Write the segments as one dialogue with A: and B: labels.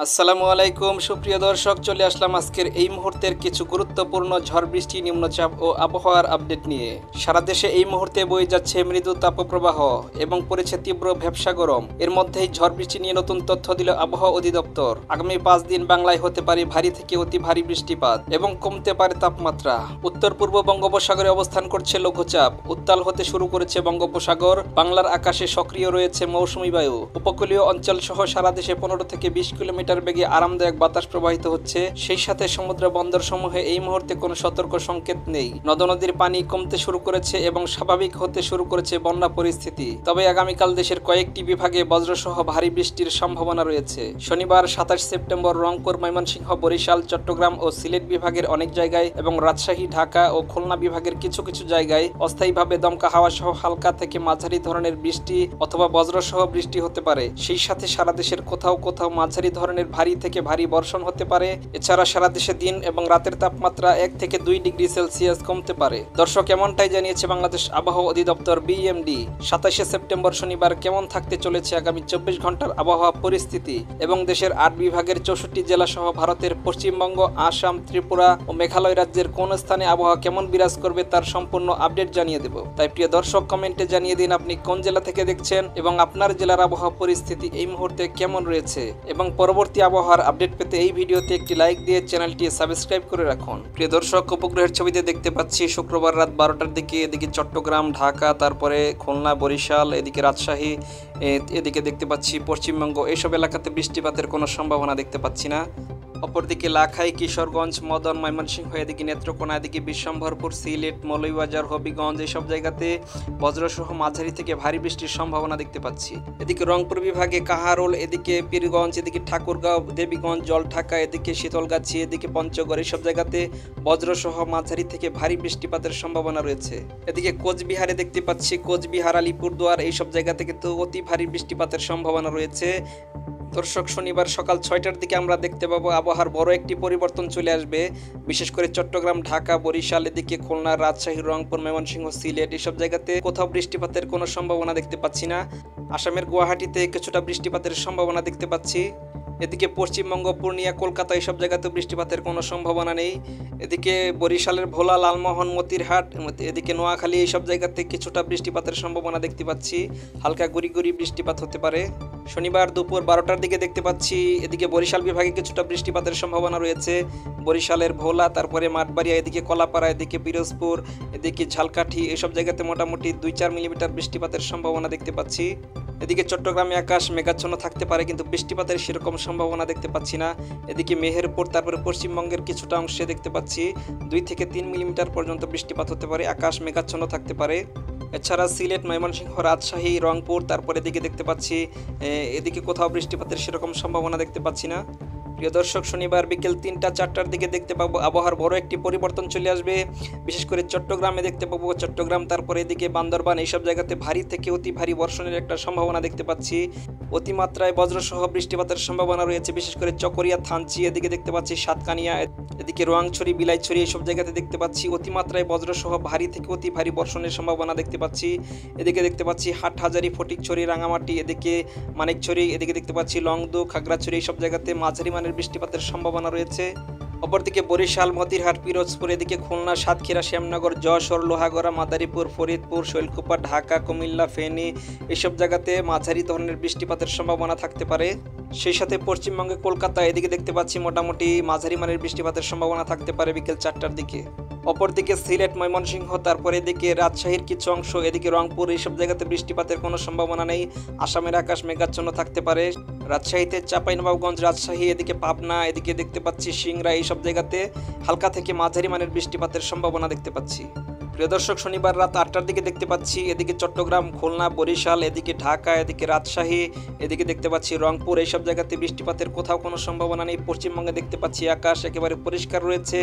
A: আসসালামু আলাইকুম সুপ্রিয় দর্শক, চলে আসলাম আজকের এই মুহূর্তের কিছু গুরুত্বপূর্ণ ঝড় বৃষ্টি, নিম্নচাপ ও আবহাওয়ার আপডেট নিয়ে। সারা দেশে এই মুহূর্তে বয়ে যাচ্ছে মৃদু তাপপ্রবাহ এবং পড়েছে তীব্র ভ্যাপসা গরম। এর মধ্যেই ঝড় বৃষ্টি নিয়ে নতুন তথ্য দিল আবহাওয়া অধিদপ্তর। আগামী 5 দিন বাংলায় হতে পারে ভারী থেকে অতি ভারী বৃষ্টিপাত এবং কমতে পারে তাপমাত্রা। উত্তর পূর্ব বঙ্গোপসাগরে অবস্থান করছে লঘুচাপ, উত্তাল হতে শুরু করেছে বঙ্গোপসাগর। বাংলার আকাশে সক্রিয় রয়েছে মৌসুমী বায়ু। উপকূলীয় অঞ্চল সহ সারা দেশে 15 থেকে 20 কিলোমিটার বেগে আরামদায়ক বাতাস প্রবাহিত হচ্ছে। সেই সাথে সমুদ্র বন্দর সমূহে এই মুহূর্তে কোনো সতর্ক সংকেত নেই। নদ নদীর পানি কমতে শুরু করেছে এবং স্বাভাবিক হতে শুরু করেছে বন্যা পরিস্থিতি। তবে আগামীকাল দেশের কয়েকটি বিভাগে বজ্রসহ ভারী বৃষ্টির সম্ভাবনা রয়েছে। শনিবার 27 সেপ্টেম্বর রংপুর, ময়মনসিংহ, বরিশাল, চট্টগ্রাম ও সিলেট বিভাগের অনেক জায়গায় এবং রাজশাহী, ঢাকা ও খুলনা বিভাগের কিছু কিছু জায়গায় অস্থায়ীভাবে দমকা হাওয়া সহ হালকা থেকে মাঝারি ধরনের বৃষ্টি অথবা বজ্রসহ বৃষ্টি হতে পারে। সেই সাথে সারা দেশের কোথাও কোথাও মাঝারি ধরনের ভারী থেকে ভারী বর্ষণ হতে পারে। এছাড়া সারা দেশে দিন এবং রাতের তাপমাত্রা 1 থেকে 2 ডিগ্রি সেলসিয়াস কমতে পারে। দর্শক, এমনটাই জানিয়েছে বাংলাদেশ আবহাওয়া অধিদপ্তর বিএমডি। 27 সেপ্টেম্বর শনিবার কেমন থাকতে চলেছে আগামী 24 ঘন্টার আবহাওয়া পরিস্থিতি এবং দেশের 8 বিভাগের 64 জেলা সহ ভারতের পশ্চিমবঙ্গ, আসাম, ত্রিপুরা ও মেঘালয় রাজ্যের কোন স্থানে আবহাওয়া কেমন বিরাজ করবে তার সম্পূর্ণ আপডেট জানিয়ে দেব। তাই প্রিয় দর্শক, কমেন্টে জানিয়ে দিন আপনি কোন জেলা থেকে দেখছেন এবং আপনার জেলার আবহাওয়া পরিস্থিতি এই মুহূর্তে কেমন রয়েছে। এবং পরবর্তী আবহাওয়ার আপডেট পেতে এই ভিডিওতে একটি লাইক দিয়ে চ্যানেলটি সাবস্ক্রাইব করে রাখুন। প্রিয় দর্শক, উপগ্রহের ছবিতে দেখতে পাচ্ছি শুক্রবার রাত 12টার দিকে এদিকে চট্টগ্রাম, ঢাকা, তারপরে খুলনা, বরিশাল, এদিকে রাজশাহী, এদিকে দেখতে পাচ্ছি পশ্চিমবঙ্গ। এইসব এলাকাতে বৃষ্টিপাতের কোনো সম্ভাবনা দেখতে পাচ্ছি না। অপরদিকে লাখাই, কিশোরগঞ্জ, মদন, ময়মনসিংহ, এদিকে নেত্রকোনা, এদিকে বিশ্বম্ভরপুর, সিলেট, মৌলভীবাজার, হবিগঞ্জ এইসব জায়গাতে বজ্রসহ মাঝারি থেকে ভারী বৃষ্টির সম্ভাবনা দেখতে পাচ্ছি। এদিকে রংপুর বিভাগে কাহারোল, এদিকে পীরগঞ্জ, এদিকে ঠাকুরগাঁও, দেবীগঞ্জ, জলঢাকা, এদিকে শীতলগাছি, এদিকে পঞ্চগড় এইসব জায়গাতে বজ্রসহ মাঝারি থেকে ভারী বৃষ্টিপাতের সম্ভাবনা রয়েছে। এদিকে কোচবিহারে দেখতে পাচ্ছি কোচবিহার, আলিপুরদুয়ার এইসব জায়গাতে কিন্তু অতি ভারী বৃষ্টিপাতের সম্ভাবনা রয়েছে। দর্শক, শনিবার সকাল 6টার দিকে আমরা দেখতে পাবো আবহাওয়ার বড় একটি পরিবর্তন চলে আসবে। বিশেষ করে চট্টগ্রাম, ঢাকা, বরিশাল, এদিকে খুলনা, রাজশাহী, রংপুর, ময়মনসিংহ, সিলেট এইসব জায়গাতে কোথাও বৃষ্টিপাতের কোনো সম্ভাবনা দেখতে পাচ্ছি না। আসামের গুয়াহাটিতে কিছুটা বৃষ্টিপাতের সম্ভাবনা দেখতে পাচ্ছি। এদিকে পশ্চিমবঙ্গ, পূর্ণিয়া, কলকাতা এইসব জায়গাতেও বৃষ্টিপাতের কোনো সম্ভাবনা নেই। এদিকে বরিশালের ভোলা, লালমোহন, মতিরহাট, এদিকে নোয়াখালী এইসব জায়গাতে কিছুটা বৃষ্টিপাতের সম্ভাবনা দেখতে পাচ্ছি। হালকা গুড়ি গুড়ি বৃষ্টিপাত হতে পারে। শনিবার দুপুর 12টার দিকে দেখতে পাচ্ছি এদিকে বরিশাল বিভাগে কিছুটা বৃষ্টিপাতের সম্ভাবনা রয়েছে। বরিশালের ভোলা, তারপরে মাঠবাড়িয়া, এদিকে কলাপাড়া, এদিকে পিরোজপুর, এদিকে ঝালকাঠি এইসব জায়গাতে মোটামুটি 2-4 মিলিমিটার বৃষ্টিপাতের সম্ভাবনা দেখতে পাচ্ছি। এদিকে চট্টগ্রামে আকাশ মেঘাচ্ছন্ন থাকতে পারে, কিন্তু বৃষ্টিপাতের সেরকম সম্ভাবনা দেখতে পাচ্ছি না। এদিকে মেহেরপুর, তারপরে পশ্চিমবঙ্গের কিছুটা অংশে দেখতে পাচ্ছি 2 থেকে 3 মিলিমিটার পর্যন্ত বৃষ্টিপাত হতে পারে, আকাশ মেঘাচ্ছন্ন থাকতে পারে। এছাড়া সিলেট, ময়মনসিংহ, রাজশাহী, রংপুর, তারপরে এদিকে দেখতে পাচ্ছি এদিকে কোথাও বৃষ্টিপাতের সেরকম সম্ভাবনা দেখতে পাচ্ছি না। প্রিয় দর্শক, শনিবার বিকেল 3-4টার দিকে দেখতে পাবো আবহাওয়ার বড় একটি পরিবর্তন চলে আসবে। বিশেষ করে চট্টগ্রামে দেখতে পাবো চট্টগ্রাম, তারপরে এদিকে বান্দরবান এইসব জায়গাতে ভারী থেকে অতি ভারী বর্ষণের একটা সম্ভাবনা দেখতে পাচ্ছি। অতিমাত্রায় বজ্রসহ বৃষ্টিপাতের সম্ভাবনা রয়েছে। বিশেষ করে চকরিয়া, থানচি, এদিকে দেখতে পাচ্ছি সাতকানিয়া, এদিকে রোয়াংছড়ি, বিলাইছড়ি এইসব জায়গাতে দেখতে পাচ্ছি অতিমাত্রায় বজ্রসহ ভারী থেকে অতি ভারী বর্ষণের সম্ভাবনা দেখতে পাচ্ছি। এদিকে দেখতে পাচ্ছি হাটহাজারি, ফটিকছড়ি, রাঙামাটি, এদিকে মানিকছড়ি, এদিকে দেখতে পাচ্ছি লংদু, খাগড়াছড়ি এইসব জায়গাতে মাঝারি মানের বৃষ্টিপাতের সম্ভাবনা রয়েছে। অপরদিকে বরিশাল, মতিরহাট, পিরোজপুর, এদিকে খুলনা, সাতক্ষীরা, শ্যামনগর, যশোর, লোহাগড়া, মাদারীপুর, ফরিদপুর, শৈলকুপা, ঢাকা, কুমিল্লা, ফেনী এইসব জায়গাতে মাঝারি ধরনের বৃষ্টিপাতের সম্ভাবনা থাকতে পারে। সেই সাথে পশ্চিমবঙ্গে কলকাতা, এদিকে দেখতে পাচ্ছি মোটামুটি মাঝারি মানের বৃষ্টিপাতের সম্ভাবনা থাকতে পারে বিকেল 4টার দিকে। অপরদিকে সিলেট, ময়মনসিংহ, তারপরে এদিকে রাজশাহীর কিছু অংশ, এদিকে রংপুর এইসব জায়গাতে বৃষ্টিপাতের কোনো সম্ভাবনা নেই। আসামের আকাশ মেঘাচ্ছন্ন থাকতে পারে। রাজশাহীতে চাঁপাইনবাবগঞ্জ, রাজশাহী, এদিকে পাবনা, এদিকে দেখতে পাচ্ছি সিংড়া এইসব জায়গাতে হালকা থেকে মাঝারি মানের বৃষ্টিপাতের সম্ভাবনা দেখতে পাচ্ছি। প্রিয় দর্শক, শনিবার রাত 8টার দিকে দেখতে পাচ্ছি এদিকে চট্টগ্রাম, খুলনা, বরিশাল, এদিকে ঢাকা, এদিকে রাজশাহী, এদিকে দেখতে পাচ্ছি রংপুর এইসব জায়গাতে বৃষ্টিপাতের কোথাও কোনো সম্ভাবনা নেই। পশ্চিমবঙ্গে দেখতে পাচ্ছি আকাশ একেবারে পরিষ্কার রয়েছে।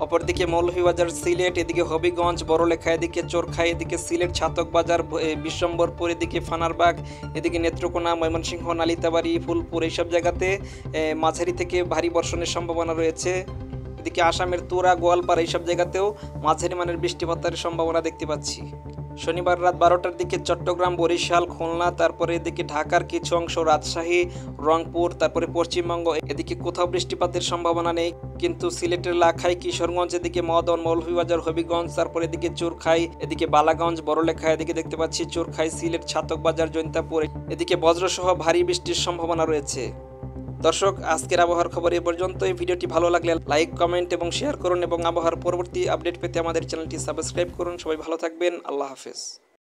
A: অপরদিকে মৌলভীবাজার, সিলেট, এদিকে হবিগঞ্জ, বড়লেখা, এদিকে চোরখাই, এদিকে সিলেট ছাতক বাজার, বিশ্বম্বরপুর, এদিকে ফানারবাগ, এদিকে নেত্রকোনা, ময়মনসিংহ, নালিতাবাড়ি, ফুলপুর এইসব জায়গাতে মাঝারি থেকে ভারী বর্ষণের সম্ভাবনা রয়েছে। এদিকে আসামের তুরা, গোয়ালপাড়া এইসব জায়গাতেও মাঝারি মানের বৃষ্টিপাতের সম্ভাবনা দেখতে পাচ্ছি। শনিবার রাত 12টার দিকে চট্টগ্রাম, বরিশাল, খুলনা, তারপরে এদিকে ঢাকার কিছু অংশ, রাজশাহী, রংপুর, তারপরে পশ্চিমবঙ্গ এদিকে কোথাও বৃষ্টিপাতের সম্ভাবনা নেই। কিন্তু সিলেটের লাখাই, কিশোরগঞ্জ, এদিকে মদন, মৌলভীবাজার, হবিগঞ্জ, তারপরে এদিকে চোরখাই, এদিকে বালাগঞ্জ, বড়লেখা, এদিকে দেখতে পাচ্ছি চোরখাই, সিলেট, ছাতক বাজার, জৈন্তাপুর এদিকে বজ্রসহ ভারী বৃষ্টির সম্ভাবনা রয়েছে। দর্শক, আজকের আবহাওয়ার খবর এ পর্যন্তই। ভিডিওটি ভালো লাগলে লাইক, কমেন্ট এবং শেয়ার করুন এবং আবহাওয়ার পরবর্তী আপডেট পেতে আমাদের চ্যানেলটি সাবস্ক্রাইব করুন। সবাই ভালো থাকবেন। আল্লাহ হাফেজ।